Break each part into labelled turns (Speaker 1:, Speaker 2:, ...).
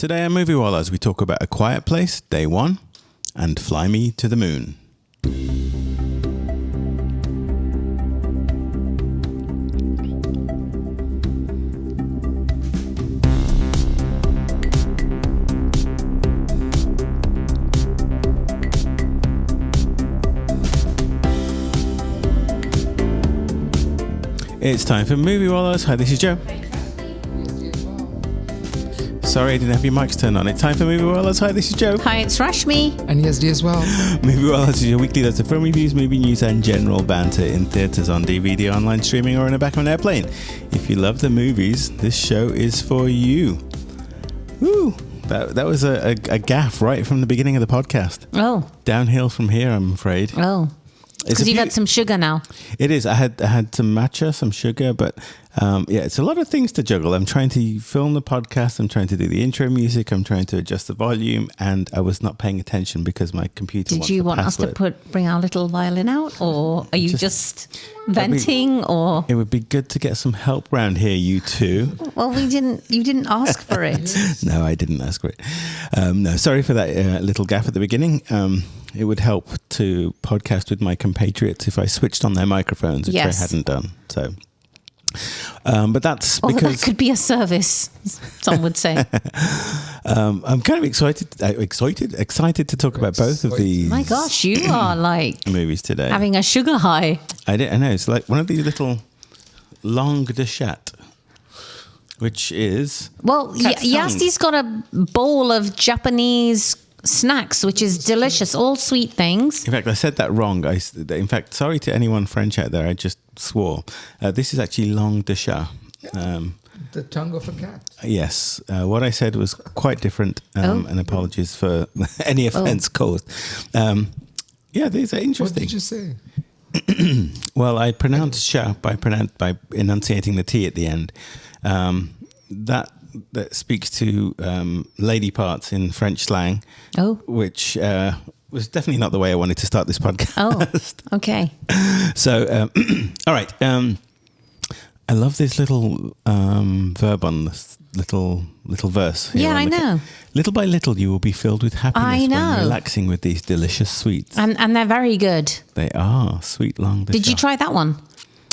Speaker 1: Today on Moviewallas, we talk about A Quiet Place, Day 1, and Fly Me to the Moon. It's time for Moviewallas. Hi, this is Joe. Sorry, I didn't have your mics turned on. It's time for Moviewallas. Hi, this is Joe.
Speaker 2: Hi, it's Rashmi.
Speaker 3: And ESD as well.
Speaker 1: Moviewallas is your weekly dose of film reviews, movie news, and general banter in theatres, on DVD, online streaming, or in the back of an airplane. If you love the movies, this show is for you. Woo! That was a gaffe right from the beginning of the podcast.
Speaker 2: Oh.
Speaker 1: Downhill from here, I'm afraid.
Speaker 2: Oh. Because you've had some sugar now.
Speaker 1: It is. I had some matcha, some sugar, but it's a lot of things to juggle. I'm trying to film the podcast. I'm trying to do the intro music. I'm trying to adjust the volume, and I was not paying attention because my computer.
Speaker 2: Did you want us to bring our little violin out, or are you just venting? Or
Speaker 1: it would be good to get some help round here, you two.
Speaker 2: Well, you didn't ask for it.
Speaker 1: No, I didn't ask for it. No, sorry for that little gaffe at the beginning. It would help to podcast with my compatriots if I switched on their microphones, which I hadn't done. So, but that's because
Speaker 2: that could be a service. Some would say.
Speaker 1: I'm kind of excited to talk about both of these.
Speaker 2: My gosh, you are like
Speaker 1: movies today,
Speaker 2: having a sugar high.
Speaker 1: I know it's like one of these little langue de chat, which is
Speaker 2: Yasti's got a bowl of Japanese snacks, which is delicious, all sweet things.
Speaker 1: In fact, I said that wrong. In fact, sorry to anyone French out there, I just swore. This is actually langue de chat.
Speaker 3: The tongue of a cat.
Speaker 1: Yes. What I said was quite different, and apologies for any offence caused. These are interesting.
Speaker 3: What did you say?
Speaker 1: Well, I pronounced chat by enunciating the T at the end. That speaks to lady parts in French slang, which was definitely not the way I wanted to start this podcast.
Speaker 2: Oh, okay.
Speaker 1: So, all right. I love this little verb on this little verse.
Speaker 2: Yeah, I know.
Speaker 1: Little by little, you will be filled with happiness when relaxing with these delicious sweets.
Speaker 2: And they're very good.
Speaker 1: They are sweet long.
Speaker 2: Did you try that one?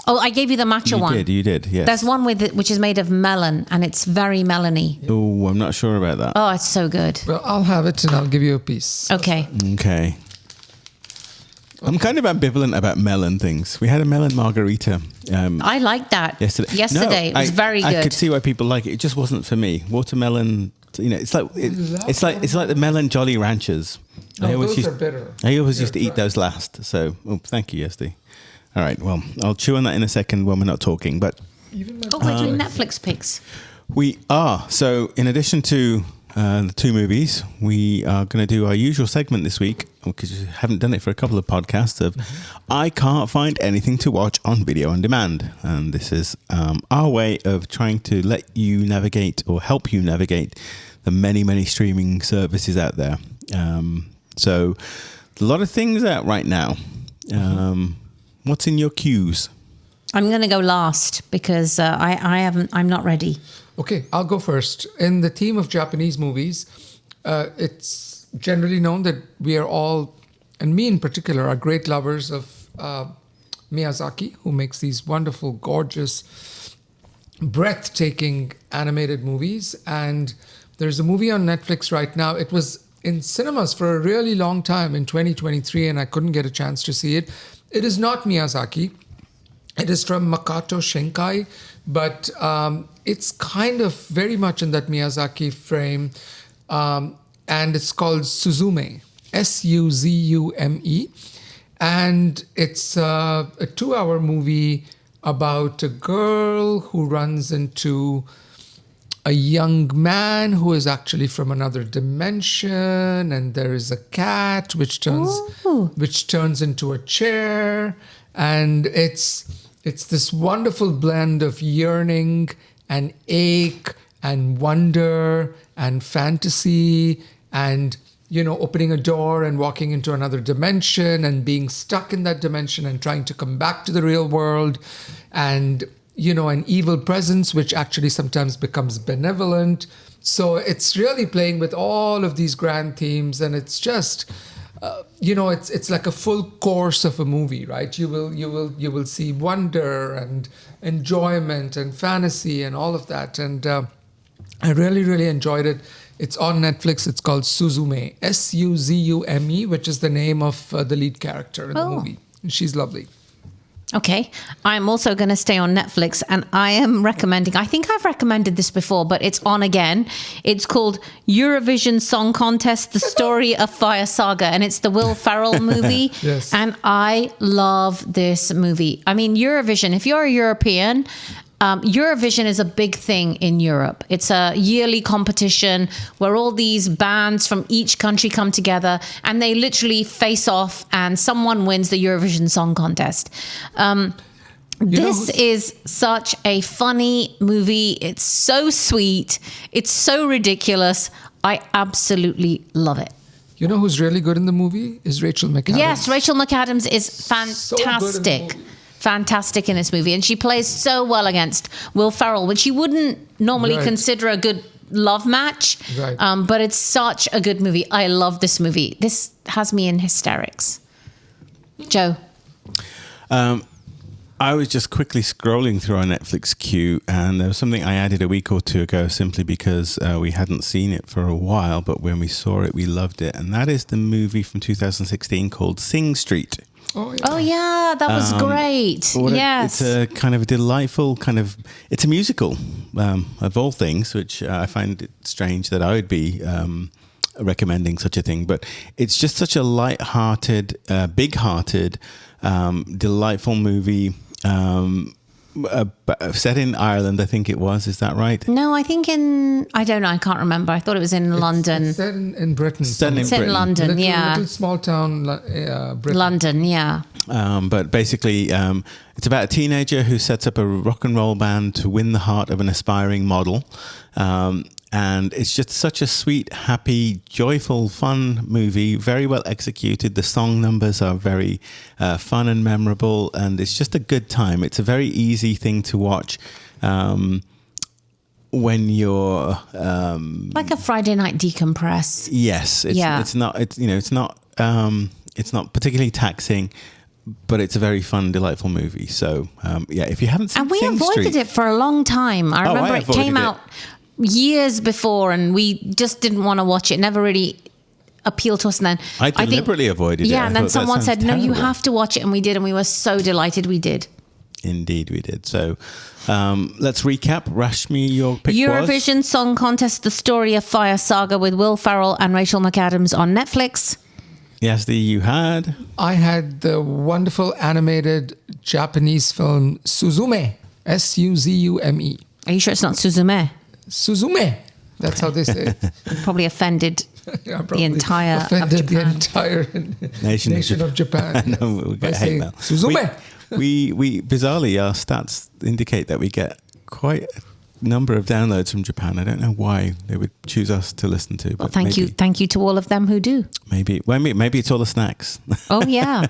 Speaker 2: Oh, I gave you the matcha one.
Speaker 1: You did, yes.
Speaker 2: There's one which is made of melon, and it's very melony.
Speaker 1: Oh, I'm not sure about that.
Speaker 2: Oh, it's so good.
Speaker 3: Well, I'll have it, and I'll give you a piece.
Speaker 2: Okay.
Speaker 1: I'm kind of ambivalent about melon things. We had a melon margarita.
Speaker 2: I liked that yesterday. It was very good.
Speaker 1: I could see why people like it. It just wasn't for me. Watermelon, it's like the melon Jolly Ranchers.
Speaker 3: Those are bitter.
Speaker 1: I always used to eat those last. So, thank you, Yesti. All right, well, I'll chew on that in a second when we're not talking. But
Speaker 2: we're doing Netflix picks.
Speaker 1: We are. So, in addition to the two movies, we are going to do our usual segment this week, because we haven't done it for a couple of podcasts, of I can't find anything to watch on video on demand. And this is our way of trying to let you navigate, or help you navigate, the many, many streaming services out there. So, a lot of things out right now. What's in your queues?
Speaker 2: I'm going to go last because I'm not ready.
Speaker 3: Okay, I'll go first. In the theme of Japanese movies, it's generally known that we are all, and me in particular, are great lovers of Miyazaki, who makes these wonderful, gorgeous, breathtaking animated movies. And there's a movie on Netflix right now. It was in cinemas for a really long time in 2023, and I couldn't get a chance to see it. It is not Miyazaki. It is from Makoto Shinkai, but it's kind of very much in that Miyazaki frame, and it's called Suzume, Suzume, and it's a 2-hour movie about a girl who runs into a young man who is actually from another dimension, and there is a cat which turns into a chair, and it's this wonderful blend of yearning and ache and wonder and fantasy and opening a door and walking into another dimension and being stuck in that dimension and trying to come back to the real world. And an evil presence, which actually sometimes becomes benevolent. So it's really playing with all of these grand themes, and it's just, it's like a full course of a movie, right? You will see wonder and enjoyment and fantasy and all of that, and I really, really enjoyed it. It's on Netflix. It's called Suzume, Suzume, which is the name of the lead character in the movie. And she's lovely.
Speaker 2: Okay. I'm also going to stay on Netflix, and I am recommending, I think I've recommended this before, but it's on again. It's called Eurovision Song Contest, The Story of Fire Saga, and it's the Will Ferrell movie.
Speaker 3: Yes.
Speaker 2: And I love this movie. I mean, Eurovision, if you're a European, Eurovision is a big thing in Europe. It's a yearly competition where all these bands from each country come together and they literally face off, and someone wins the Eurovision Song Contest. This is such a funny movie. It's so sweet. It's so ridiculous. I absolutely love it.
Speaker 3: You know who's really good in the movie? Is Rachel McAdams.
Speaker 2: Yes, Rachel McAdams is fantastic.
Speaker 3: So good in the movie.
Speaker 2: Fantastic in this movie, and she plays so well against Will Ferrell, which you wouldn't normally consider a good love match.
Speaker 3: Right.
Speaker 2: But it's such a good movie. I love this movie. This has me in hysterics. Joe?
Speaker 1: I was just quickly scrolling through our Netflix queue, and there was something I added a week or two ago simply because we hadn't seen it for a while, but when we saw it, we loved it. And that is the movie from 2016 called Sing Street.
Speaker 2: Oh yeah, that was great. Yes.
Speaker 1: It's a kind of delightful it's a musical of all things, which I find it strange that I would be recommending such a thing. But it's just such a light-hearted, big-hearted, delightful movie set in Ireland, I think it was. Is that right?
Speaker 2: No, I think I don't know, I can't remember. I thought it was in London.
Speaker 3: It's set in Britain.
Speaker 2: It's in London,
Speaker 3: little small town, Britain.
Speaker 2: London, yeah.
Speaker 1: But basically, it's about a teenager who sets up a rock and roll band to win the heart of an aspiring model. And it's just such a sweet, happy, joyful, fun movie, very well executed. The song numbers are very fun and memorable, and it's just a good time. It's a very easy thing to watch when you're...
Speaker 2: like a Friday night decompress.
Speaker 1: Yes. It's not particularly taxing, but it's a very fun, delightful movie. So, if you haven't seen
Speaker 2: And we
Speaker 1: Sing
Speaker 2: avoided
Speaker 1: Street,
Speaker 2: it for a long time. I remember it came out years before, and we just didn't want to watch it. Never really appealed to us. And then
Speaker 1: I deliberately avoided it.
Speaker 2: Yeah, and then someone said, "No, you
Speaker 1: terrible.
Speaker 2: have to watch it," and we did, and we were so delighted we did.
Speaker 1: Indeed, we did. So, let's recap. Rashmi, your pick was
Speaker 2: Eurovision Song Contest: The Story of Fire Saga with Will Ferrell and Rachel McAdams on Netflix.
Speaker 1: Yes, you had.
Speaker 3: I had the wonderful animated Japanese film Suzume, Suzume.
Speaker 2: Are you sure it's not Suzume?
Speaker 3: Suzume. That's how they say it.
Speaker 2: Probably offended the entire
Speaker 1: nation
Speaker 3: of Japan.
Speaker 1: No, we'll get hate mail.
Speaker 3: Suzume.
Speaker 1: We bizarrely, our stats indicate that we get quite a number of downloads from Japan. I don't know why they would choose us to listen to.
Speaker 2: Well,
Speaker 1: but
Speaker 2: thank you to all of them who do.
Speaker 1: Maybe it's all the snacks.
Speaker 2: Oh yeah.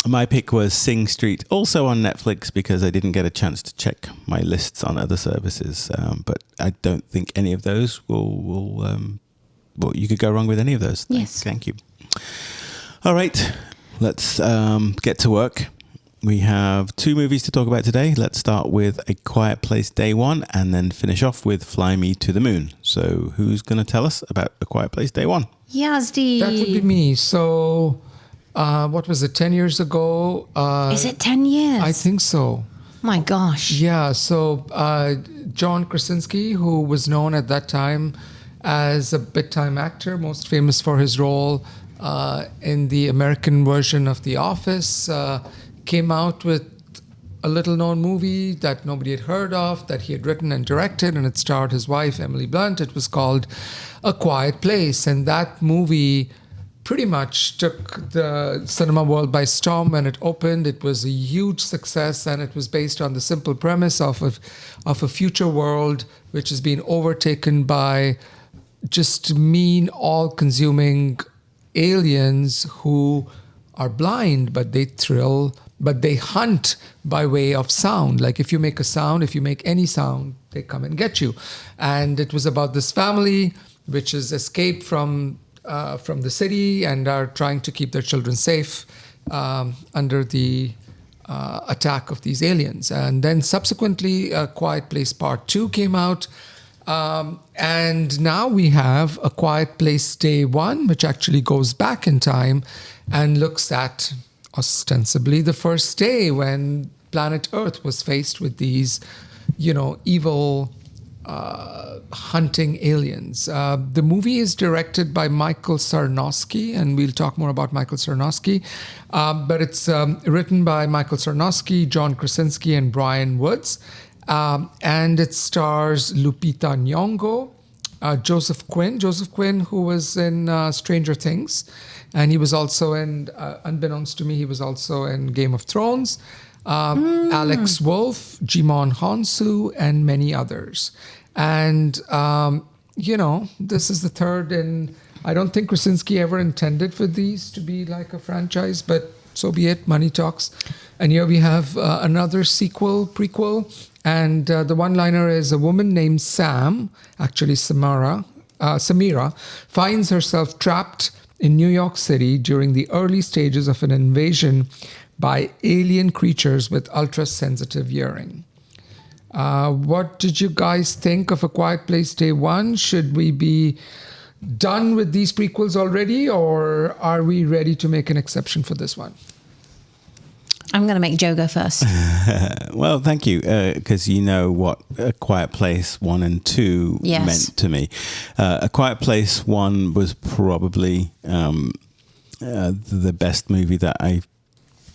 Speaker 1: My pick was Sing Street, also on Netflix, because I didn't get a chance to check my lists on other services. But I don't think any of those will you could go wrong with any of those.
Speaker 2: Yes.
Speaker 1: Thank you. All right, let's get to work. We have 2 movies to talk about today. Let's start with A Quiet Place Day One and then finish off with Fly Me to the Moon. So who's going to tell us about A Quiet Place Day One?
Speaker 2: Yazdi.
Speaker 3: That would be me. So, what was it, 10 years ago?
Speaker 2: Is it 10 years?
Speaker 3: I think so.
Speaker 2: My gosh.
Speaker 3: Yeah, so John Krasinski, who was known at that time as a big-time actor, most famous for his role in the American version of The Office, came out with a little-known movie that nobody had heard of, that he had written and directed, and it starred his wife, Emily Blunt. It was called A Quiet Place, and that movie pretty much took the cinema world by storm when it opened. It was a huge success, and it was based on the simple premise of a future world which has been overtaken by just mean, all-consuming aliens who are blind, but they thrill but they hunt by way of sound. Like if you make a sound, if you make any sound, they come and get you. And it was about this family which has escaped from the city and are trying to keep their children safe under the attack of these aliens. And then subsequently, A Quiet Place Part 2 came out. And now we have A Quiet Place Day 1, which actually goes back in time and looks at ostensibly the first day when planet Earth was faced with these, evil hunting aliens. The movie is directed by Michael Sarnowski, and we'll talk more about Michael Sarnowski. But it's written by Michael Sarnowski, John Krasinski, and Brian Woods. And it stars Lupita Nyong'o, Joseph Quinn, who was in Stranger Things. And he was also in, unbeknownst to me, he was also in Game of Thrones. Alex Wolff, Jimon Honsu, and many others. And, this is the third, and I don't think Krasinski ever intended for these to be like a franchise, but so be it, money talks. And here we have another prequel, and the one-liner is a woman named Samira, finds herself trapped in New York City during the early stages of an invasion by alien creatures with ultra-sensitive hearing. What did you guys think of A Quiet Place Day 1? Should we be done with these prequels already, or are we ready to make an exception for this one?
Speaker 2: I'm going to make Joe go first.
Speaker 1: Well, thank you, because you know what A Quiet Place 1 and 2 meant to me. A Quiet Place 1 was probably the best movie that I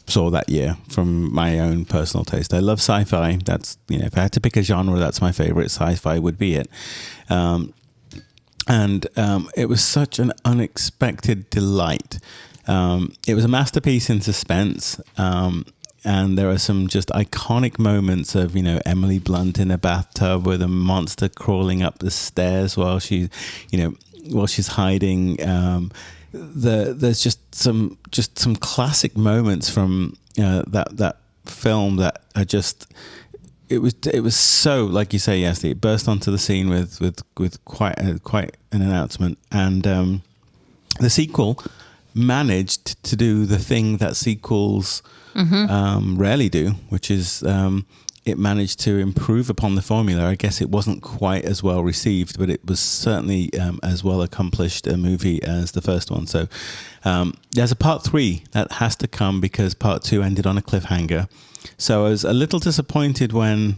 Speaker 1: saw that year from my own personal taste. I love sci-fi. That's, if I had to pick a genre, that's my favorite. Sci-fi would be it. And it was such an unexpected delight. It was a masterpiece in suspense. And there are some just iconic moments of, Emily Blunt in a bathtub with a monster crawling up the stairs while she's hiding. There's just some classic moments from that film that are just. It was so, like you say, yes, it burst onto the scene with quite an announcement, and the sequel managed to do the thing that sequels rarely do, which is it managed to improve upon the formula. I guess it wasn't quite as well received, but it was certainly as well accomplished a movie as the first one. So there's a part 3 that has to come because part 2 ended on a cliffhanger. So I was a little disappointed when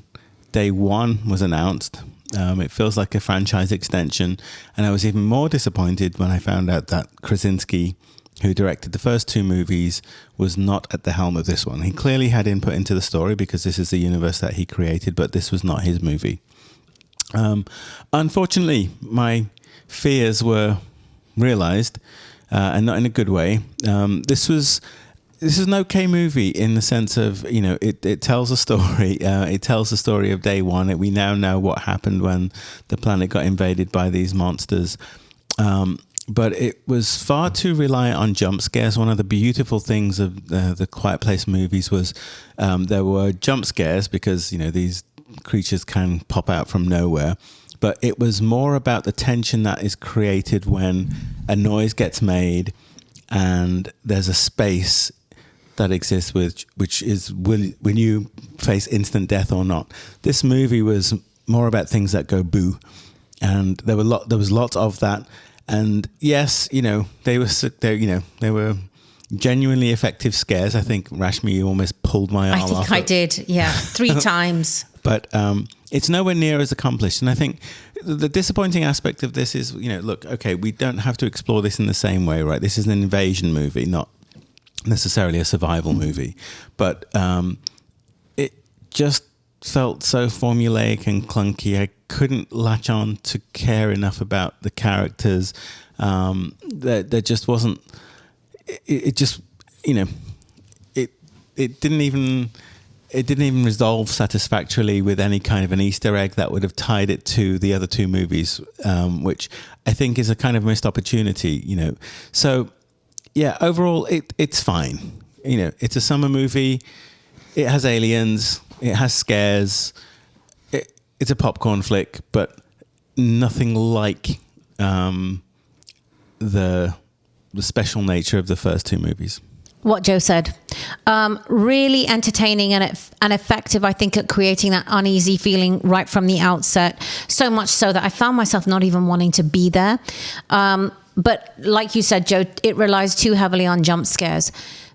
Speaker 1: Day 1 was announced. It feels like a franchise extension. And I was even more disappointed when I found out that Krasinski, who directed the first 2 movies, was not at the helm of this one. He clearly had input into the story because this is the universe that he created, but this was not his movie. Unfortunately, my fears were realized, and not in a good way. This is an okay movie in the sense of, it tells a story. It tells the story of Day 1. We now know what happened when the planet got invaded by these monsters. But it was far too reliant on jump scares. One of the beautiful things of the Quiet Place movies was there were jump scares because, these creatures can pop out from nowhere. But it was more about the tension that is created when a noise gets made and there's a space that exists which is when you face instant death or not. This movie was more about things that go boo. And there was lots of that. And yes, they were genuinely effective scares. I think, Rashmi, you almost pulled my arm off.
Speaker 2: I did, yeah, 3 times.
Speaker 1: But it's nowhere near as accomplished. And I think the disappointing aspect of this is, look, okay, we don't have to explore this in the same way, right? This is an invasion movie, not necessarily a survival movie. But it just felt so formulaic and clunky. I couldn't latch on to care enough about the characters. There just wasn't. It just, it didn't even resolve satisfactorily with any kind of an Easter egg that would have tied it to the other 2 movies, which I think is a kind of missed opportunity. So yeah, overall it's fine. it's a summer movie. It has aliens. It has scares. It's a popcorn flick, but nothing like the special nature of the first two movies.
Speaker 2: What Joe said. Really entertaining and effective, I think, at creating that uneasy feeling right from the outset. So much so that I found myself not even wanting to be there. But like you said, Joe, it relies too heavily on jump scares.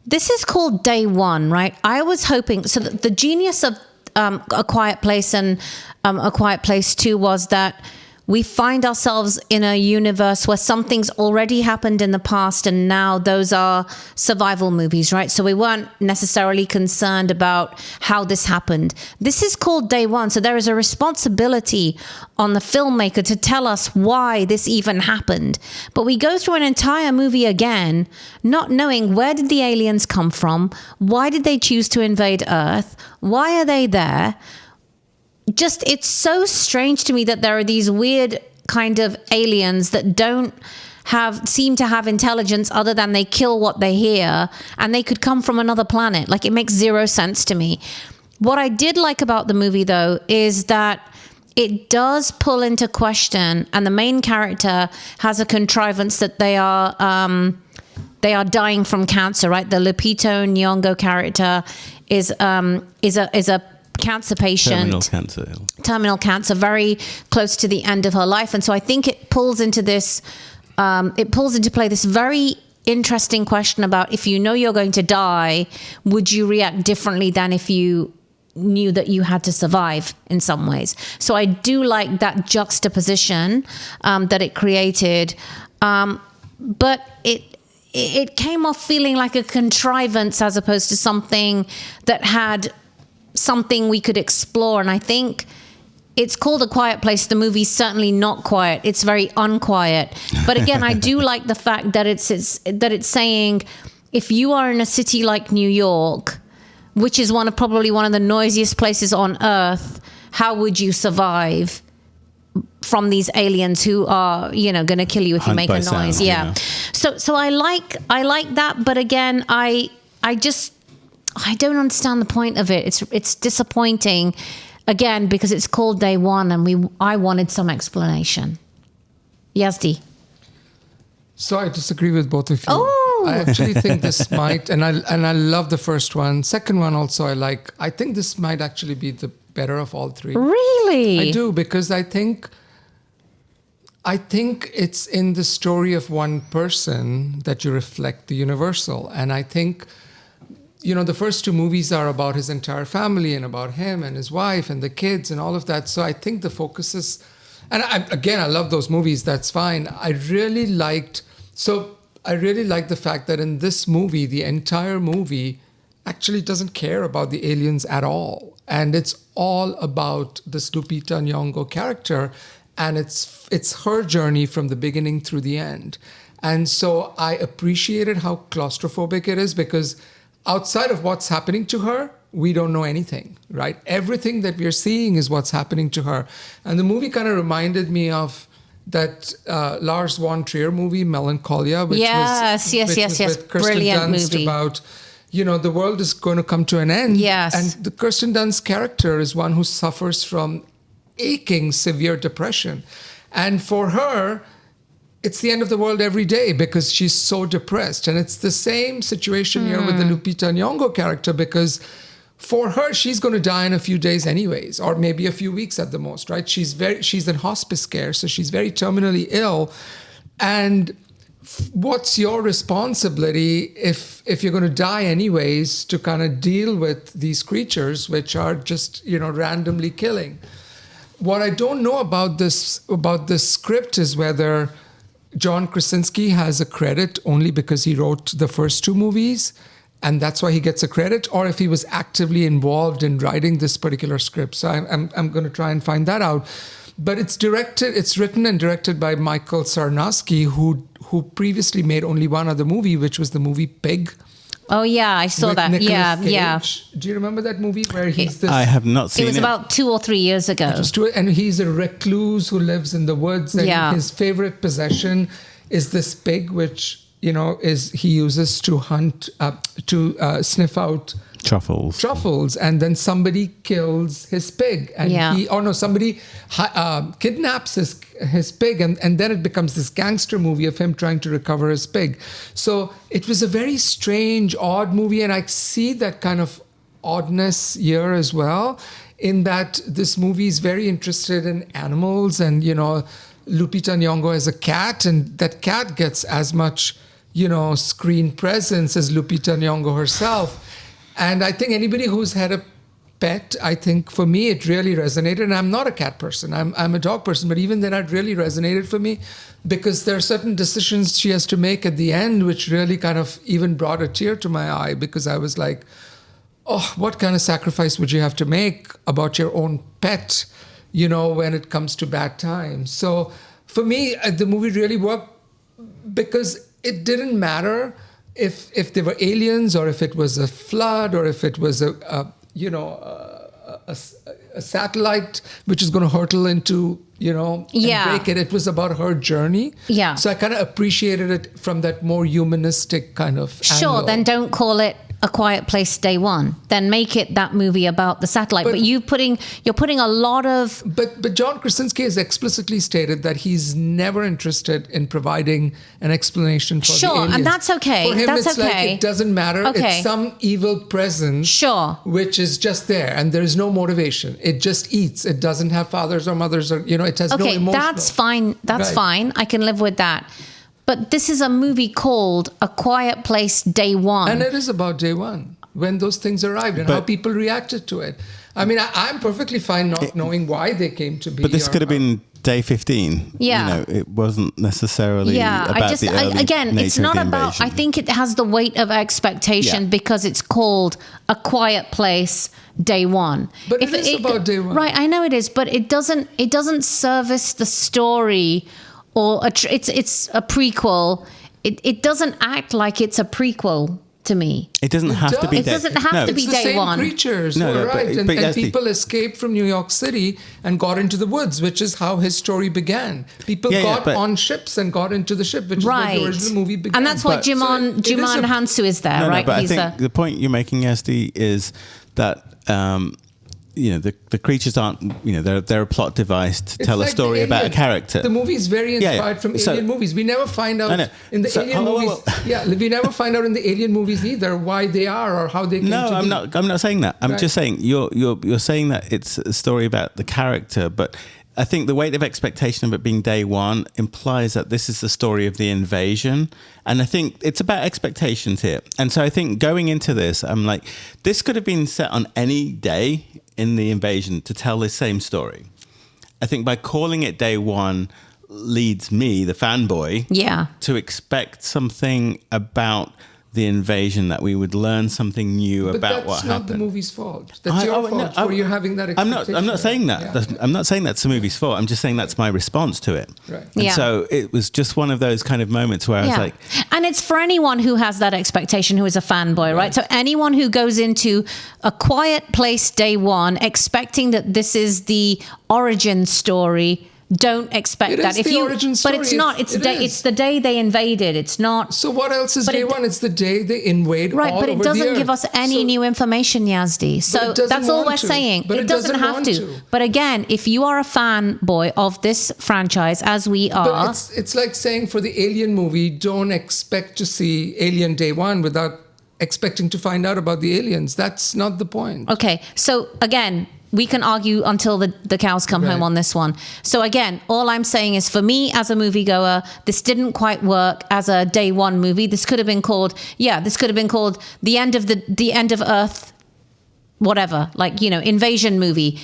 Speaker 2: This is called Day One, right? I was hoping... So the genius of A Quiet Place and A Quiet Place 2 was that we find ourselves in a universe where something's already happened in the past, and now those are survival movies, right? So we weren't necessarily concerned about how this happened. This is called Day One, so there is a responsibility on the filmmaker to tell us why this even happened. But we go through an entire movie again, not knowing where did the aliens come from, why did they choose to invade Earth, why are they there? Just, it's so strange to me that there are these weird kind of aliens that don't seem to have intelligence other than they kill what they hear, and they could come from another planet. Like, it makes zero sense to me. What I did like about the movie, though, is that it does pull into question, and the main character has a contrivance that they are dying from cancer, right? The Lupita Nyong'o character is a cancer patient, terminal cancer, very close to the end of her life. And so I think it pulls into play this very interesting question about, if you know you're going to die, would you react differently than if you knew that you had to survive in some ways? So I do like that juxtaposition that it created. But it came off feeling like a contrivance as opposed to something that had something we could explore. And I think it's called A Quiet Place. The movie's certainly not quiet. It's very unquiet. But again, I do like the fact that it's saying, if you are in a city like New York, which is probably one of the noisiest places on Earth, how would you survive from these aliens who are, going to kill you if you make a noise?
Speaker 1: Sound, yeah.
Speaker 2: So I like that. But again, I don't understand the point of it. It's disappointing, again, because it's called Day One, and I wanted some explanation. Yazdi.
Speaker 3: So I disagree with both of you.
Speaker 2: Oh,
Speaker 3: I actually think this might, and I love the first one. Second one also I like. I think this might actually be the better of all three.
Speaker 2: Really?
Speaker 3: I do, because I think it's in the story of one person that you reflect the universal, and I think. The first two movies are about his entire family and about him and his wife and the kids and all of that. So I think the focus is, and I love those movies. That's fine. I really liked the fact that in this movie, the entire movie actually doesn't care about the aliens at all. And it's all about this Lupita Nyong'o character. And it's her journey from the beginning through the end. And so I appreciated how claustrophobic it is, because outside of what's happening to her, we don't know anything, right? Everything that we're seeing is what's happening to her. And the movie kind of reminded me of that Lars von Trier movie, Melancholia, which was with Kirsten
Speaker 2: brilliant
Speaker 3: Dunst,
Speaker 2: movie.
Speaker 3: about, the world is going to come to an end.
Speaker 2: Yes.
Speaker 3: And the Kirsten Dunst character is one who suffers from aching, severe depression. And for her, it's the end of the world every day because she's so depressed. And it's the same situation here with the Lupita Nyong'o character, because for her, she's going to die in a few days anyways, or maybe a few weeks at the most, right? She's in hospice care, so she's very terminally ill. And what's your responsibility if you're going to die anyways, to kind of deal with these creatures which are just, randomly killing? What I don't know about this script is whether John Krasinski has a credit only because he wrote the first two movies, and that's why he gets a credit, or if he was actively involved in writing this particular script. So I'm going to try and find that out. But it's written and directed by Michael Sarnowski, who previously made only one other movie, which was the movie Pig.
Speaker 2: Oh yeah, I saw that.
Speaker 3: Nicolas Cage.
Speaker 2: Yeah.
Speaker 3: Do you remember that movie where he's this?
Speaker 1: I have not seen it.
Speaker 2: It was about 2 or 3 years ago.
Speaker 3: And he's a recluse who lives in the woods, and his favorite possession is this pig, which is he uses to hunt, to sniff out truffles, and then somebody kills his pig, and somebody kidnaps his pig, and then it becomes this gangster movie of him trying to recover his pig. So it was a very strange, odd movie, and I see that kind of oddness here as well, in that this movie is very interested in animals, and Lupita Nyong'o has a cat, and that cat gets as much screen presence as Lupita Nyong'o herself. And I think anybody who's had a pet, I think for me it really resonated. And I'm not a cat person, I'm a dog person, but even then it really resonated for me, because there are certain decisions she has to make at the end which really kind of even brought a tear to my eye, because I was like, oh, what kind of sacrifice would you have to make about your own pet, when it comes to bad times? So for me, the movie really worked because it didn't matter if there were aliens, or if it was a flood, or if it was a satellite which is going to hurtle into, and break it. It was about her journey. Yeah. So I kind of appreciated it from that more humanistic kind of angle.
Speaker 2: Then don't call it A Quiet Place Day One. Then make it that movie about the satellite. But you're putting a lot of...
Speaker 3: But John Krasinski has explicitly stated that he's never interested in providing an explanation for the aliens.
Speaker 2: Sure, and that's okay.
Speaker 3: For him,
Speaker 2: that's
Speaker 3: it's like it doesn't matter.
Speaker 2: Okay.
Speaker 3: It's some evil presence which is just there, and there is no motivation. It just eats. It doesn't have fathers or mothers, or it has no emotion.
Speaker 2: That's fine. That's fine. I can live with that. But this is a movie called A Quiet Place Day One.
Speaker 3: And it is about day one, when those things arrived and how people reacted to it. I mean, I'm perfectly fine not knowing why they came to be.
Speaker 1: But this could have been day 15.
Speaker 2: Yeah.
Speaker 1: It wasn't necessarily about the early
Speaker 2: it's not about...
Speaker 1: invasion.
Speaker 2: I think it has the weight of expectation because it's called A Quiet Place Day One.
Speaker 3: But it is about day one.
Speaker 2: Right, I know it is, but it doesn't service the story... Or it's a prequel. It doesn't act like it's a prequel to me.
Speaker 1: It doesn't have to be.
Speaker 2: It doesn't have to be day one.
Speaker 3: It's the same creatures, right? And people escaped from New York City and got into the woods, which is how his story began. People got on ships and got into the ship, which is where the original movie began.
Speaker 2: And that's why Jimon Hansu is there, right?
Speaker 1: But I think the point you're making, Esty, is that. The creatures aren't, they're a plot device to tell a story about a character.
Speaker 3: The movie is very inspired from alien movies. We never find out in the alien movies. We never find out in the alien movies either why they are or how they came to be.
Speaker 1: No, I'm not saying that. I'm just saying you're saying that it's a story about the character, but I think the weight of expectation of it being day one implies that this is the story of the invasion. And I think it's about expectations here. And so I think going into this, I'm like, this could have been set on any day in the invasion to tell this same story. I think by calling it day one leads me, the fanboy, to expect something about the invasion, that we would learn something new about what happened. But that's not the
Speaker 3: movie's fault. That's your fault for you having that expectation.
Speaker 1: I'm not saying that. Yeah. I'm not saying that's the movie's fault. I'm just saying that's my response to it.
Speaker 3: Right.
Speaker 1: And so it was just one of those kind of moments where I was like...
Speaker 2: And it's for anyone who has that expectation, who is a fanboy, right? So anyone who goes into A Quiet Place Day One expecting that this is the origin story... Don't expect that.
Speaker 3: Origin story.
Speaker 2: But it's not. It's the day they invaded. It's not.
Speaker 3: So what else is day one? It's the day they invade.
Speaker 2: Right, but it doesn't give us any new information, Yazdi. So that's all we're saying. But it doesn't have to. But again, if you are a fanboy of this franchise, as we are,
Speaker 3: but it's like saying for the Alien movie, don't expect to see Alien Day One without expecting to find out about the aliens. That's not the point.
Speaker 2: Okay, so again. We can argue until the cows come home on this one. So again, all I'm saying is for me as a moviegoer, this didn't quite work as a day one movie. This could have been called, the end of Earth, whatever, invasion movie.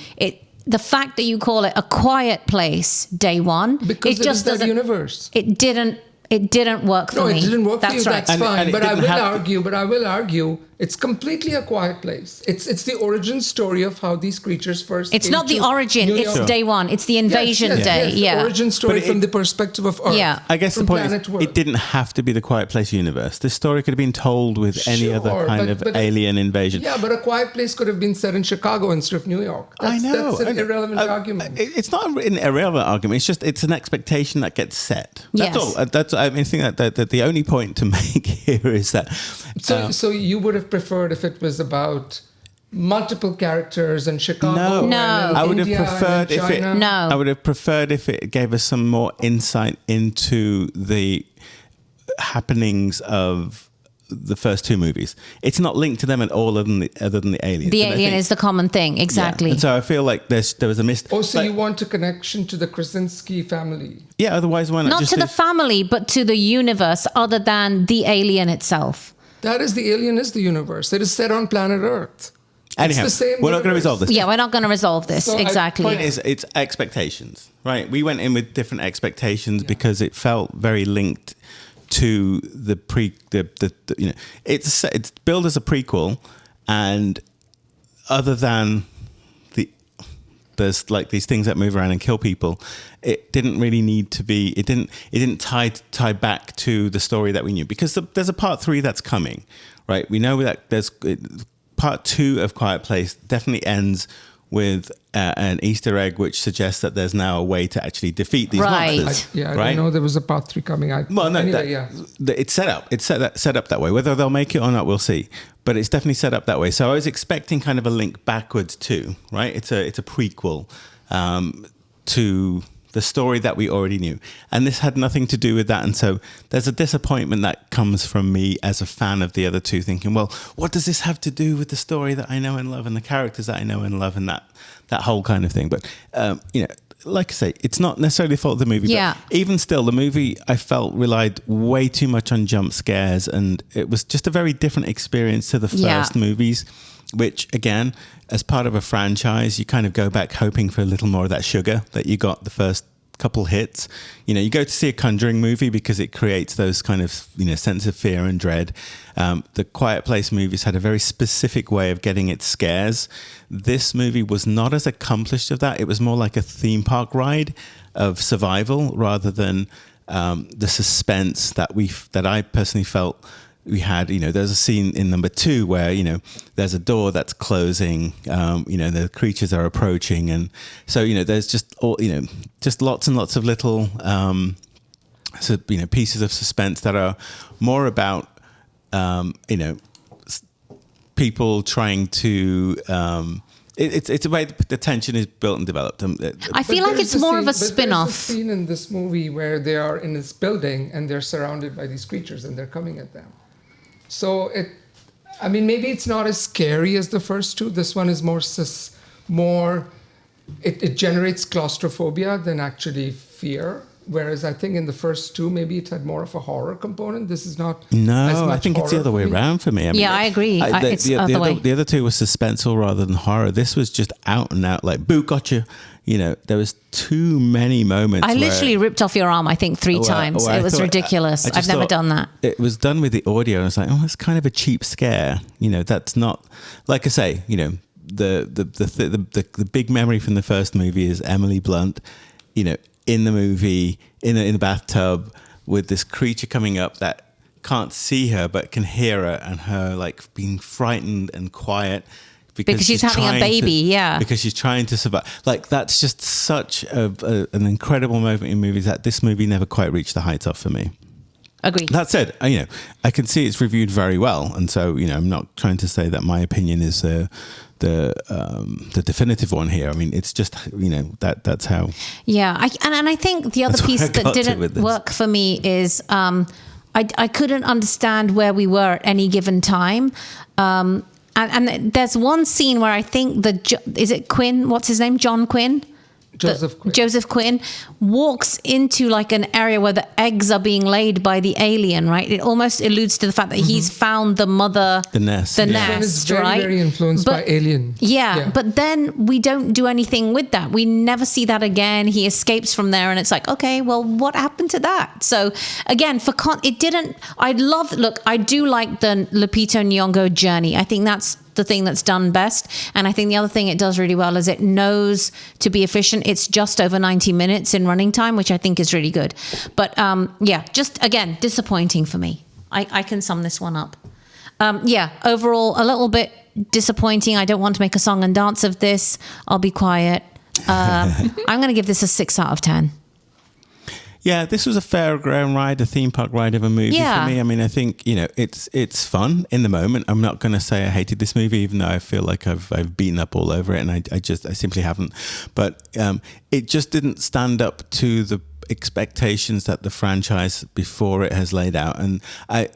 Speaker 2: The fact that you call it A Quiet Place Day One,
Speaker 3: because it just doesn't. Universe.
Speaker 2: It didn't work for me.
Speaker 3: No, it didn't work for you.
Speaker 2: Right.
Speaker 3: That's fine. But I will argue, it's completely A Quiet Place. It's the origin story of how these creatures first.
Speaker 2: It's not the origin. It's day one. It's the invasion day.
Speaker 3: The origin story from the perspective of Earth.
Speaker 2: Yeah.
Speaker 1: I guess the point is, it didn't have to be the Quiet Place universe. This story could have been told with any other kind of alien invasion.
Speaker 3: Yeah, but A Quiet Place could have been set in Chicago instead of New York.
Speaker 1: I know.
Speaker 3: That's an irrelevant argument.
Speaker 1: It's not an irrelevant argument. It's an expectation that gets set. That's all. I mean, I think that the only point to make here is that.
Speaker 3: So you would have preferred if it was about multiple characters in Chicago.
Speaker 2: No.
Speaker 3: And in
Speaker 1: I would have
Speaker 3: India
Speaker 1: preferred
Speaker 3: and in
Speaker 1: if it.
Speaker 3: China?
Speaker 2: No.
Speaker 1: I would have preferred if it gave us some more insight into the happenings of the first two movies. It's not linked to them at all, other than the alien.
Speaker 2: The
Speaker 1: But I
Speaker 2: alien
Speaker 1: think-
Speaker 2: is the common thing, exactly.
Speaker 1: Yeah. And so I feel like there was a missed.
Speaker 3: Also, you want a connection to the Krasinski family.
Speaker 1: Yeah. Otherwise, why not?
Speaker 2: Not
Speaker 1: just
Speaker 2: to the
Speaker 1: do-
Speaker 2: family, but to the universe, other than the alien itself.
Speaker 3: That is, the alien is the universe. It is set on planet Earth.
Speaker 1: Anyhow,
Speaker 3: the same
Speaker 1: we're not going to
Speaker 3: universe.
Speaker 1: resolve this.
Speaker 2: Yeah, we're not going to resolve this.
Speaker 3: So
Speaker 2: exactly.
Speaker 1: Point is, it's expectations, right? We went in with different expectations because it felt very linked to the you know, it's billed as a prequel, and other than there's like these things that move around and kill people, it didn't really need to be. It didn't tie back to the story that we knew, because there's a part 3 that's coming, right? We know that there's part 2 of Quiet Place definitely ends with an Easter egg which suggests that there's now a way to actually defeat these
Speaker 2: Right.
Speaker 1: monsters.
Speaker 3: I
Speaker 1: right?
Speaker 3: didn't know there was a part 3 coming.
Speaker 1: It's set up. It's set up that way. Whether they'll make it or not, we'll see. But it's definitely set up that way. So I was expecting kind of a link backwards too, right? It's a prequel to the story that we already knew, and this had nothing to do with that. And so there's a disappointment that comes from me as a fan of the other two, thinking, well, what does this have to do with the story that I know and love and the characters that I know and love and that whole kind of thing? But you know, like I say, it's not necessarily the fault of the movie.
Speaker 2: Yeah.
Speaker 1: But even still, the movie, I felt, relied way too much on jump scares, and it was just a very different experience to the first movies, which, again, as part of a franchise, you kind of go back hoping for a little more of that sugar that you got the first couple hits. You know, you go to see a Conjuring movie because it creates those kind of, you know, sense of fear and dread. The Quiet Place movies had a very specific way of getting its scares. This movie was not as accomplished of that. It was more like a theme park ride of survival rather than the suspense that I personally felt we had. You know, there's a scene in number 2 where, you know, there's a door that's closing, you know, the creatures are approaching. And so, you know, there's just lots and lots of little, you know, pieces of suspense that are more about, you know, people trying to, it's a way the tension is built and developed.
Speaker 2: I feel like it's more of a spin-off.
Speaker 3: There's a scene in this movie where they are in this building and they're surrounded by these creatures and they're coming at them. So I mean, maybe it's not as scary as the first two. This one is it generates claustrophobia than actually fear. Whereas I think in the first two, maybe it had more of a horror component. This is not.
Speaker 1: No,
Speaker 3: as much
Speaker 1: I think it's the
Speaker 3: horror
Speaker 1: other way
Speaker 3: for me.
Speaker 1: around for me. I mean,
Speaker 2: Yeah, I agree. It's the other way.
Speaker 1: The other two was suspenseful rather than horror. This was just out and out, like, boo, gotcha. You know, there was too many moments.
Speaker 2: I literally ripped off your arm, I think, 3
Speaker 1: Well,
Speaker 2: times.
Speaker 1: I
Speaker 2: It was
Speaker 1: thought-
Speaker 2: ridiculous.
Speaker 1: I just
Speaker 2: I've never
Speaker 1: thought
Speaker 2: done that.
Speaker 1: It was done with the audio. And I was like, oh, that's kind of a cheap scare. You know, that's not, like I say, you know, the big memory from the first movie is Emily Blunt, you know, in the movie, in the bathtub with this creature coming up that can't see her but can hear her, and her like being frightened and quiet
Speaker 2: Because she's having a
Speaker 1: trying
Speaker 2: baby, yeah.
Speaker 1: Because she's trying to survive. Like, that's just such an incredible moment in movies that this movie never quite reached the heights of for me.
Speaker 2: Agree.
Speaker 1: That said, you know, I can see it's reviewed very well, and so, you know, I'm not trying to say that my opinion is the definitive one here. I mean, it's just, you know, that's how.
Speaker 2: Yeah, and I think the other
Speaker 1: That's where
Speaker 2: piece
Speaker 1: I
Speaker 2: that
Speaker 1: got to with
Speaker 2: didn't
Speaker 1: this.
Speaker 2: work for me is I couldn't understand where we were at any given time. And there's one scene where I think is it Quinn? What's his name? John Quinn? Joseph Quinn walks into like an area where the eggs are being laid by the alien, right? It almost alludes to the fact that he's found the mother,
Speaker 1: The nest.
Speaker 3: And it's very,
Speaker 2: right?
Speaker 3: very influenced by Alien.
Speaker 2: Yeah, but then we don't do anything with that. We never see that again. He escapes from there, and it's like, okay, well, what happened to that? So again, it didn't. I do like the Lupita Nyong'o journey. I think that's the thing that's done best. And I think the other thing it does really well is it knows to be efficient. It's just over 90 minutes in running time, which I think is really good. But yeah, just again, disappointing for me. I can sum this one up. Yeah, overall, a little bit disappointing. I don't want to make a song and dance of this. I'll be quiet. I'm going to give this a 6 out of 10.
Speaker 1: Yeah, this was a fairground ride, a theme park ride of a movie
Speaker 2: Yeah.
Speaker 1: for me. I mean, I think, it's fun in the moment. I'm not going to say I hated this movie, even though I feel like I've beaten up all over it, and I simply haven't. But it just didn't stand up to the expectations that the franchise before it has laid out. And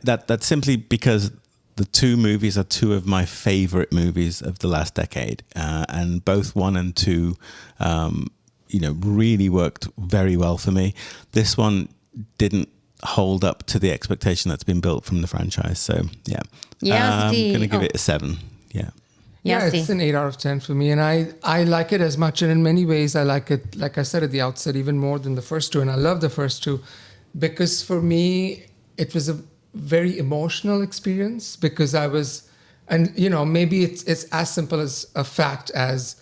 Speaker 1: that's simply because the two movies are two of my favorite movies of the last decade. And both 1 and 2, really worked very well for me. This one didn't hold up to the expectation that's been built from the franchise. So, yeah. I'm going to give it a 7. Yeah.
Speaker 3: Yeah,
Speaker 2: Yes,
Speaker 3: it's an 8 out of 10 for me. And I like it as much. And in many ways, I like it, like I said at the outset, even more than the first two. And I love the first two because for me, it was a very emotional experience because I was, and maybe it's as simple as a fact as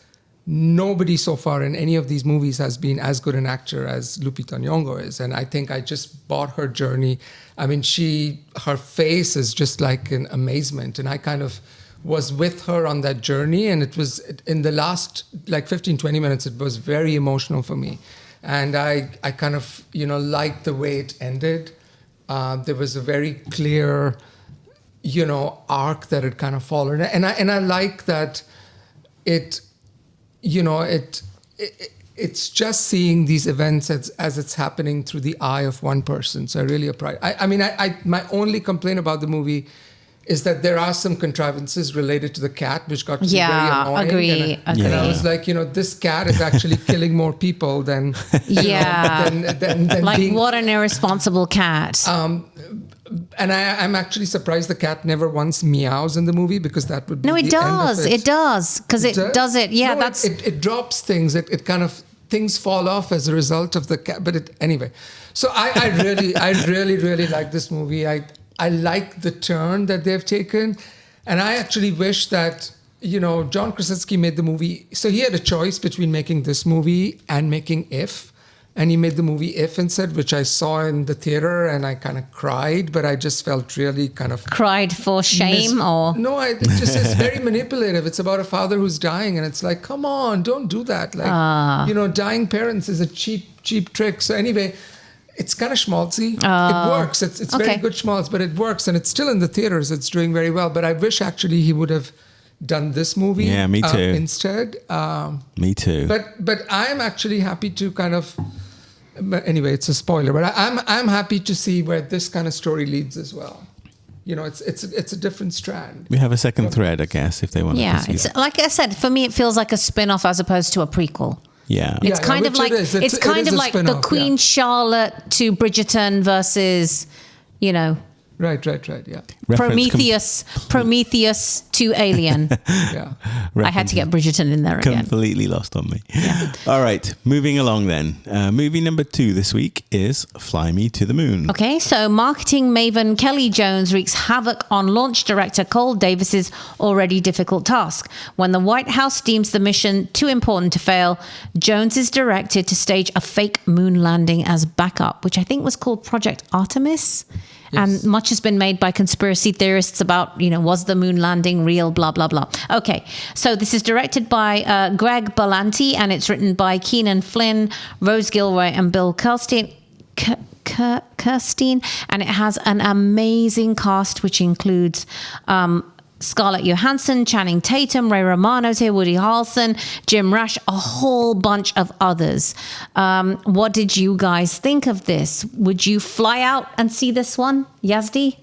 Speaker 3: nobody so far in any of these movies has been as good an actor as Lupita Nyong'o is. And I think I just bought her journey. I mean, her face is just like an amazement. And I kind of was with her on that journey. And it was in the last like 15, 20 minutes, it was very emotional for me. And I kind of, liked the way it ended. There was a very clear, arc that had kind of followed. And I like that it's just seeing these events as it's happening through the eye of one person. So I really appreciate. I mean, my only complaint about the movie is that there are some contrivances related to the cat, which got to be very annoying.
Speaker 2: Agree.
Speaker 3: And I was like, this cat is actually killing more people than than
Speaker 2: like
Speaker 3: being,
Speaker 2: what an irresponsible cat.
Speaker 3: and I'm actually surprised the cat never once meows in the movie because that would be
Speaker 2: No, it
Speaker 3: the end of
Speaker 2: does. It does because it does it. Yeah,
Speaker 3: no,
Speaker 2: that's
Speaker 3: it drops things. It kind of things fall off as a result of the cat. But anyway. So I really like this movie. I like the turn that they've taken, and I actually wish that John Krasinski made the movie. So he had a choice between making this movie and making If. And he made the movie If instead, which I saw in the theater, and I kind of cried, but I just felt really kind of...
Speaker 2: cried for shame or...
Speaker 3: No, it's very manipulative. It's about a father who's dying, and it's like, come on, don't do that. Like, dying parents is a cheap trick. So anyway, it's kind of schmaltzy. It works. It's very good schmaltz, but it works, and it's still in the theaters. It's doing very well. But I wish actually he would have done this movie
Speaker 1: me too.
Speaker 3: Instead.
Speaker 1: Me too.
Speaker 3: But I'm actually happy to kind of... But anyway, it's a spoiler. But I'm happy to see where this kind of story leads as well. It's a different strand.
Speaker 1: We have a second thread, I guess, if they want to pursue
Speaker 2: it's
Speaker 1: that.
Speaker 2: like I said, for me, it feels like a spin-off as opposed to a prequel.
Speaker 1: Yeah.
Speaker 2: It's kind of like it's kind of like the Queen Charlotte to Bridgerton versus,
Speaker 3: Right, yeah.
Speaker 2: Prometheus to Alien.
Speaker 3: Yeah.
Speaker 2: I had to get Bridgerton in there again.
Speaker 1: Completely lost on me. Yeah. All right, moving along then. Movie number 2 this week is Fly Me to the Moon.
Speaker 2: Okay, so marketing maven Kelly Jones wreaks havoc on launch director Cole Davis's already difficult task. When the White House deems the mission too important to fail, Jones is directed to stage a fake moon landing as backup, which I think was called Project Artemis. Yes. And much has been made by conspiracy theorists about, was the moon landing real, blah, blah, blah. Okay, so this is directed by Greg Berlanti, and it's written by Keenan Flynn, Rose Gilroy, and Bill Kirstein. And it has an amazing cast, which includes... Scarlett Johansson, Channing Tatum, Ray Romano's here, Woody Harrelson, Jim Rash, a whole bunch of others. What did you guys think of this? Would you fly out and see this one, Yazdi?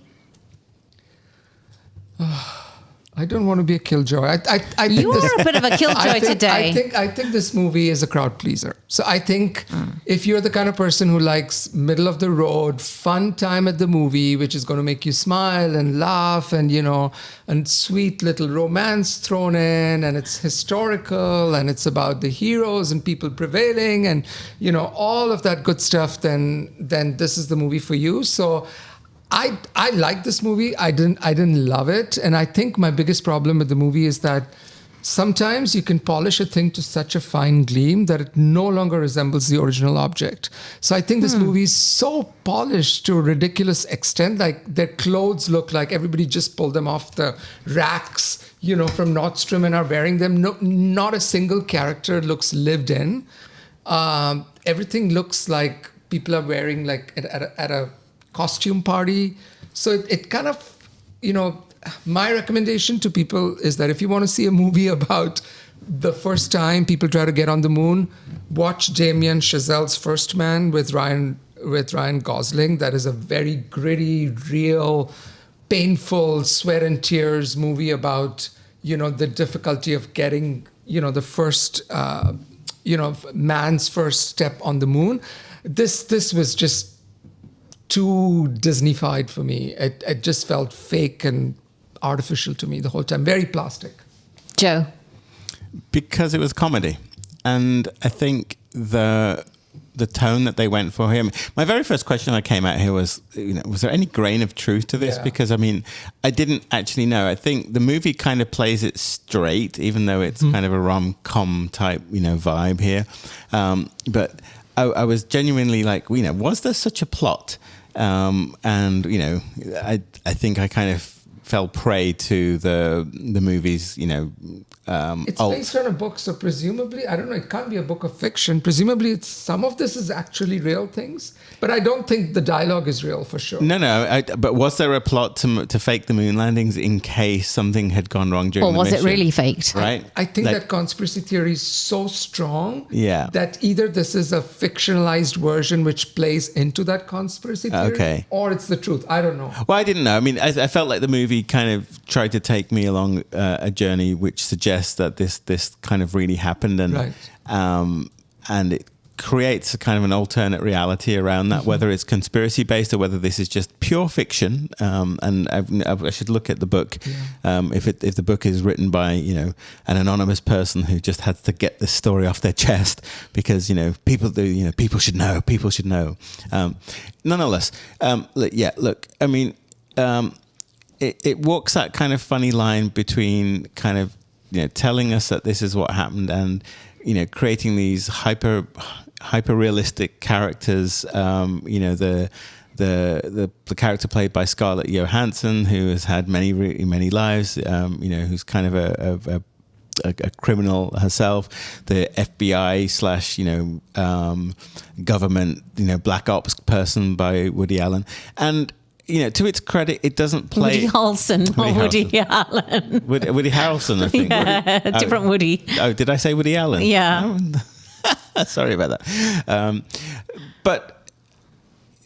Speaker 3: I don't want to be a killjoy. I
Speaker 2: you are a bit of a killjoy today.
Speaker 3: I think this movie is a crowd pleaser. So I think if you're the kind of person who likes middle of the road, fun time at the movie, which is going to make you smile and laugh and, and sweet little romance thrown in, and it's historical and it's about the heroes and people prevailing and, all of that good stuff, then this is the movie for you. So I like this movie. I didn't love it. And I think my biggest problem with the movie is that sometimes you can polish a thing to such a fine gleam that it no longer resembles the original object. So I think this movie is so polished to a ridiculous extent. Like their clothes look like everybody just pulled them off the racks, from Nordstrom and are wearing them. No, not a single character looks lived in. Everything looks like people are wearing like at a costume party. So it kind of, my recommendation to people is that if you want to see a movie about the first time people try to get on the moon, watch Damien Chazelle's First Man with Ryan Gosling. That is a very gritty, real, painful, sweat and tears movie about, the difficulty of getting, the first, man's first step on the moon. This was just too Disney-fied for me. It just felt fake and artificial to me the whole time. Very plastic.
Speaker 2: Joe?
Speaker 1: Because it was comedy. And I think the tone that they went for here. My very first question I came out here was, was there any grain of truth to this?
Speaker 3: Yeah.
Speaker 1: Because, I didn't actually know. I think the movie kind of plays it straight, even though it's kind of a rom-com type, vibe here. But I was genuinely like, was there such a plot? And, I think I kind of fell prey to the movie's,
Speaker 3: it's based on a book, so presumably, I don't know, it can't be a book of fiction. Presumably, some of this is actually real things, but I don't think the dialogue is real for sure.
Speaker 1: No. But was there a plot to fake the moon landings in case something had gone wrong during the mission?
Speaker 2: Or was it really faked?
Speaker 1: Right?
Speaker 3: I think that conspiracy theory is so strong that either this is a fictionalized version which plays into that conspiracy theory, or it's the truth. I don't know.
Speaker 1: Well, I didn't know. I felt like the movie kind of tried to take me along a journey which suggests that this kind of really happened, and it creates a kind of an alternate reality around that, whether it's conspiracy based or whether this is just pure fiction. And I should look at the book if the book is written by an anonymous person who just had to get this story off their chest because people do people should know. Nonetheless, look. It walks that kind of funny line between kind of telling us that this is what happened and creating these hyper realistic characters. The character played by Scarlett Johansson, who has had many lives. Who's kind of a criminal herself. The FBI / government black ops person by Woody Allen. And to its credit, it doesn't play...
Speaker 2: Woody Harrelson, not Woody Allen.
Speaker 1: Woody Harrelson, I think.
Speaker 2: Yeah, different Woody.
Speaker 1: Oh, did I say Woody Allen?
Speaker 2: Yeah.
Speaker 1: Oh, sorry about that. But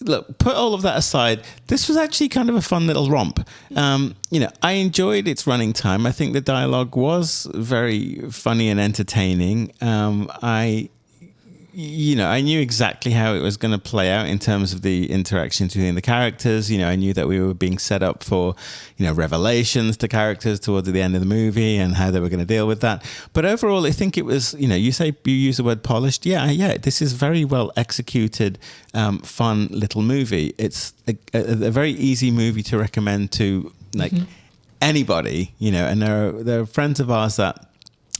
Speaker 1: look, put all of that aside, this was actually kind of a fun little romp. I enjoyed its running time. I think the dialogue was very funny and entertaining. I knew exactly how it was going to play out in terms of the interactions between the characters. I knew that we were being set up for, revelations to characters towards the end of the movie and how they were going to deal with that. But overall, I think it was, you use the word polished. Yeah. This is very well executed, fun little movie. It's a very easy movie to recommend to anybody, and there are friends of ours that,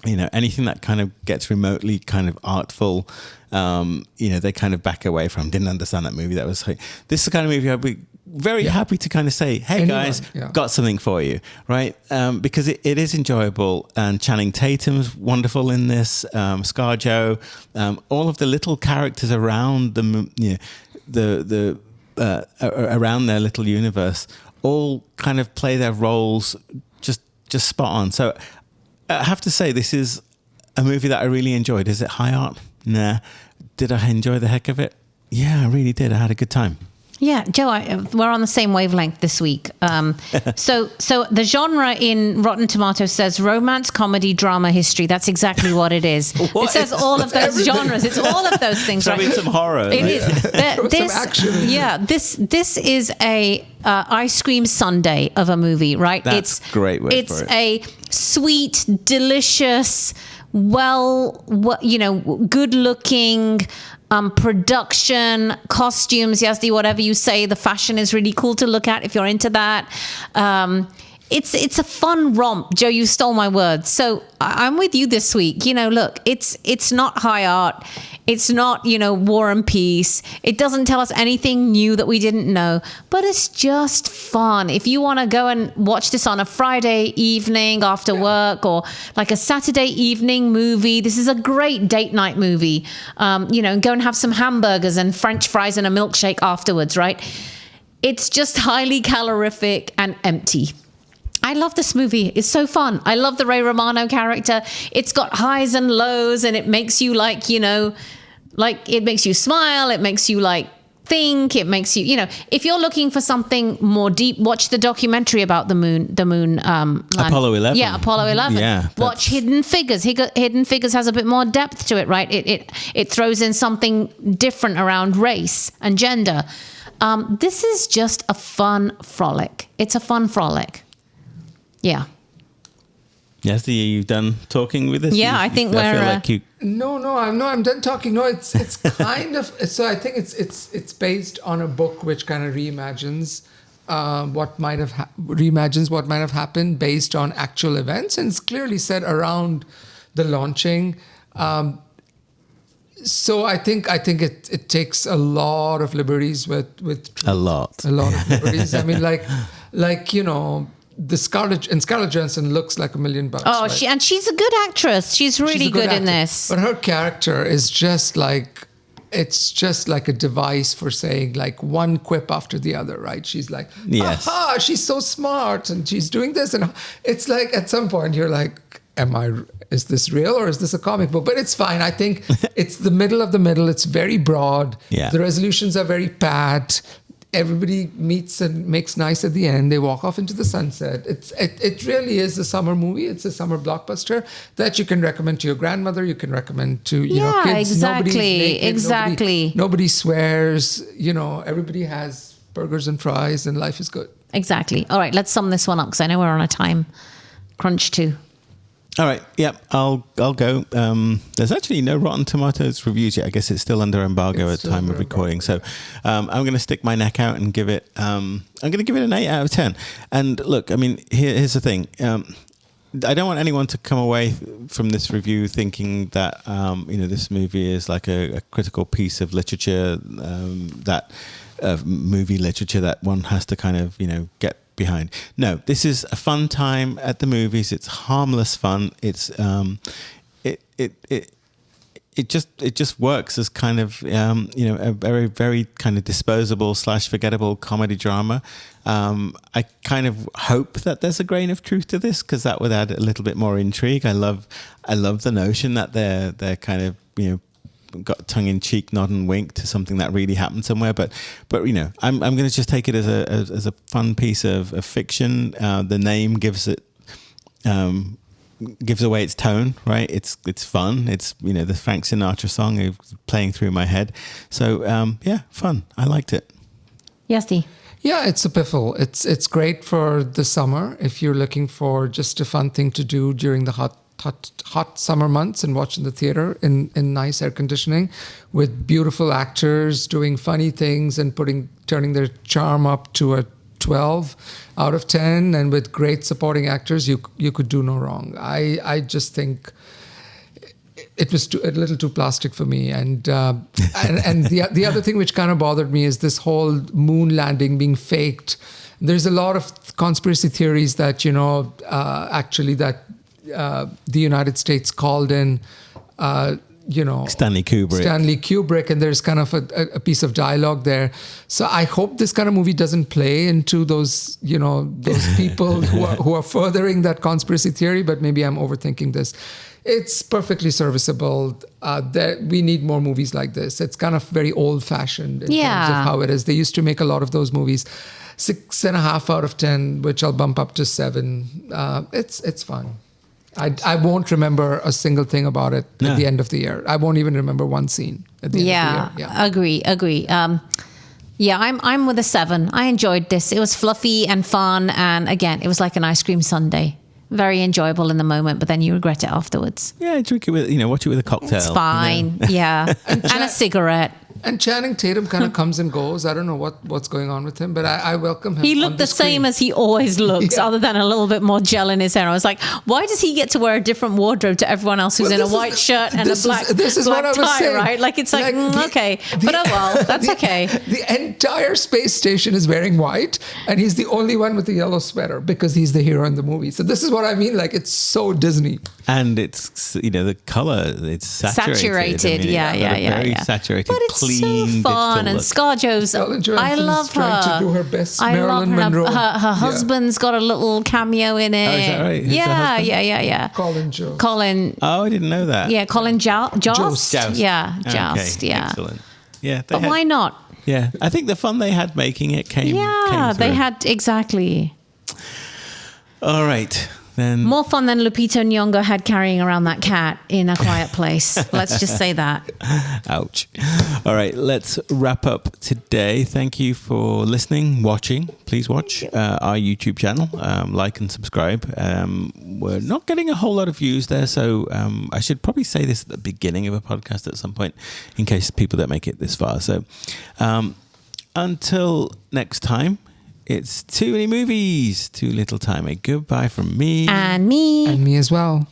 Speaker 1: anything that kind of gets remotely kind of artful, they kind of back away from. Didn't understand that movie. This is the kind of movie I'd be very happy to kind of say, hey, guys, got something for you, right? Because it is enjoyable. And Channing Tatum's wonderful in this, ScarJo, all of the little characters around around their little universe all kind of play their roles just spot on. So I have to say, this is a movie that I really enjoyed. Is it high art? Nah. Did I enjoy the heck of it? Yeah, I really did. I had a good time.
Speaker 2: Yeah, Joe, we're on the same wavelength this week. So the genre in Rotten Tomatoes says romance, comedy, drama, history. That's exactly what it is. It says all of those genres. It's all of those things.
Speaker 1: Throw in some horror.
Speaker 2: It is.
Speaker 3: Some action.
Speaker 2: Yeah, this is a ice cream sundae of a movie, right?
Speaker 1: That's a great word for it.
Speaker 2: It's a sweet, delicious, good-looking. Production, costumes, Yazdi, whatever you say, the fashion is really cool to look at if you're into that. it's a fun romp. Joe, you stole my words. So I'm with you this week. Look, it's not high art. It's not, War and Peace. It doesn't tell us anything new that we didn't know, but it's just fun. If you want to go and watch this on a Friday evening after work, or like a Saturday evening movie, this is a great date night movie. Go and have some hamburgers and French fries and a milkshake afterwards, right? It's just highly calorific and empty. I love this movie. It's so fun. I love the Ray Romano character. It's got highs and lows, and it makes you it makes you smile. It makes you think. It makes you, if you're looking for something more deep, watch the documentary about the moon land.
Speaker 1: Apollo 11.
Speaker 2: Yeah, Apollo 11.
Speaker 1: Yeah,
Speaker 2: watch Hidden Figures. Hidden Figures has a bit more depth to it, right? It throws in something different around race and gender. This is just a fun frolic. It's a fun frolic. Yeah.
Speaker 1: Yes, you've done talking with us?
Speaker 2: Yeah, I think
Speaker 1: I feel
Speaker 2: we're...
Speaker 1: like you...
Speaker 3: I'm done talking. No, it's kind of... So I think it's based on a book which kind of reimagines what might have happened based on actual events, and it's clearly set around the launching. So I think it takes a lot of liberties with truth.
Speaker 1: A lot
Speaker 3: of liberties. I mean, the Scarlett Johansson looks like $1 million.
Speaker 2: Oh,
Speaker 3: right?
Speaker 2: she's a good actress. She's really good in this.
Speaker 3: But her character is just it's just like a device for saying one quip after the other, right? She's like,
Speaker 1: yes,
Speaker 3: aha, she's so smart and she's doing this, and it's like at some point you're like, is this real or is this a comic book? But it's fine. I think it's the middle of the middle. It's very broad.
Speaker 1: Yeah.
Speaker 3: The resolutions are very pat. Everybody meets and makes nice at the end. They walk off into the sunset. It really is a summer movie. It's a summer blockbuster that you can recommend to your grandmother. You can recommend to kids.
Speaker 2: Exactly.
Speaker 3: Nobody swears. Everybody has burgers and fries, and life is good.
Speaker 2: Exactly. All right, let's sum this one up because I know we're on a time crunch too.
Speaker 1: All right. Yep. I'll go. There's actually no Rotten Tomatoes reviews yet. I guess it's still under embargo at the time of recording. So I'm going to stick my neck out and give it. I'm going to give it an 8 out of 10. And look, I mean, here's the thing. I don't want anyone to come away from this review thinking that this movie is like a critical piece of literature, movie literature that one has to kind of get behind. No, this is a fun time at the movies. It's harmless fun. It's it just works as kind of a very, very kind of disposable / forgettable comedy drama. I kind of hope that there's a grain of truth to this, because that would add a little bit more intrigue. I love the notion that they're kind of got tongue-in-cheek nod and wink to something that really happened somewhere, but I'm going to just take it as a fun piece of fiction. The name gives away its tone, right? It's fun. It's the Frank Sinatra song playing through my head. So fun. I liked it.
Speaker 2: Yes, Dee.
Speaker 3: Yeah, it's a piffle. It's great for the summer if you're looking for just a fun thing to do during the hot summer months and watch in the theater in nice air conditioning with beautiful actors doing funny things and turning their charm up to a 12 out of 10, and with great supporting actors, you could do no wrong. I just think it was a little too plastic for me, and the other thing which kind of bothered me is this whole moon landing being faked. There's a lot of conspiracy theories that the United States called in,
Speaker 1: Stanley
Speaker 3: Kubrick, and there's kind of a piece of dialogue there. So I hope this kind of movie doesn't play into those people who are furthering that conspiracy theory. But maybe I'm overthinking this. It's perfectly serviceable. We need more movies like this. It's kind of very old-fashioned in terms of how it is. They used to make a lot of those movies. 6.5 out of 10, which I'll bump up to 7. It's fun. I won't remember a single thing about it at the end of the year. I won't even remember one scene at the end of the year. Yeah, agree.
Speaker 2: I'm with a 7. I enjoyed this. It was fluffy and fun, and again, it was like an ice cream sundae. Very enjoyable in the moment, but then you regret it afterwards.
Speaker 1: Yeah, drink it with, watch it with a cocktail.
Speaker 2: It's fine. Yeah, and a cigarette.
Speaker 3: And Channing Tatum kind of comes and goes. I don't know what's going on with him, but I welcome him.
Speaker 2: He looked the same as he always looks, other than a little bit more gel in his hair. I was like, why does he get to wear a different wardrobe to everyone else who's in a white shirt and a black tie,
Speaker 3: saying.
Speaker 2: Right? Like, it's like, okay. But oh well, that's okay.
Speaker 3: The entire space station is wearing white, and he's the only one with the yellow sweater because he's the hero in the movie. So this is what I mean. Like, it's so Disney.
Speaker 1: And it's, the color, it's saturated.
Speaker 3: Very
Speaker 1: saturated,
Speaker 2: but it's
Speaker 1: clean,
Speaker 2: so fun. And
Speaker 1: look.
Speaker 2: ScarJo's, I love her.
Speaker 3: Trying to do her best
Speaker 2: I
Speaker 3: Marilyn
Speaker 2: love
Speaker 3: Monroe.
Speaker 2: Her husband's got a little cameo in it.
Speaker 1: Oh, is that right? Who's the husband?
Speaker 2: Yeah. Colin.
Speaker 1: Oh, I didn't know that.
Speaker 2: Yeah, Colin Joust.
Speaker 1: Joust.
Speaker 2: Yeah,
Speaker 1: Okay,
Speaker 2: Joust. Yeah.
Speaker 1: Excellent. Yeah,
Speaker 2: But why not?
Speaker 1: Yeah, I think the fun they had making it came.
Speaker 2: Yeah, they had exactly.
Speaker 1: All right. Then
Speaker 2: More fun than Lupita Nyong'o had carrying around that cat in A Quiet Place. Let's just say that.
Speaker 1: Ouch. All right, let's wrap up today. Thank you for listening, watching. Please watch our YouTube channel. Like and subscribe. We're not getting a whole lot of views there, so I should probably say this at the beginning of a podcast at some point in case people don't make it this far. So until next time, it's too many movies, too little time. A goodbye from me.
Speaker 2: And me.
Speaker 3: And me as well.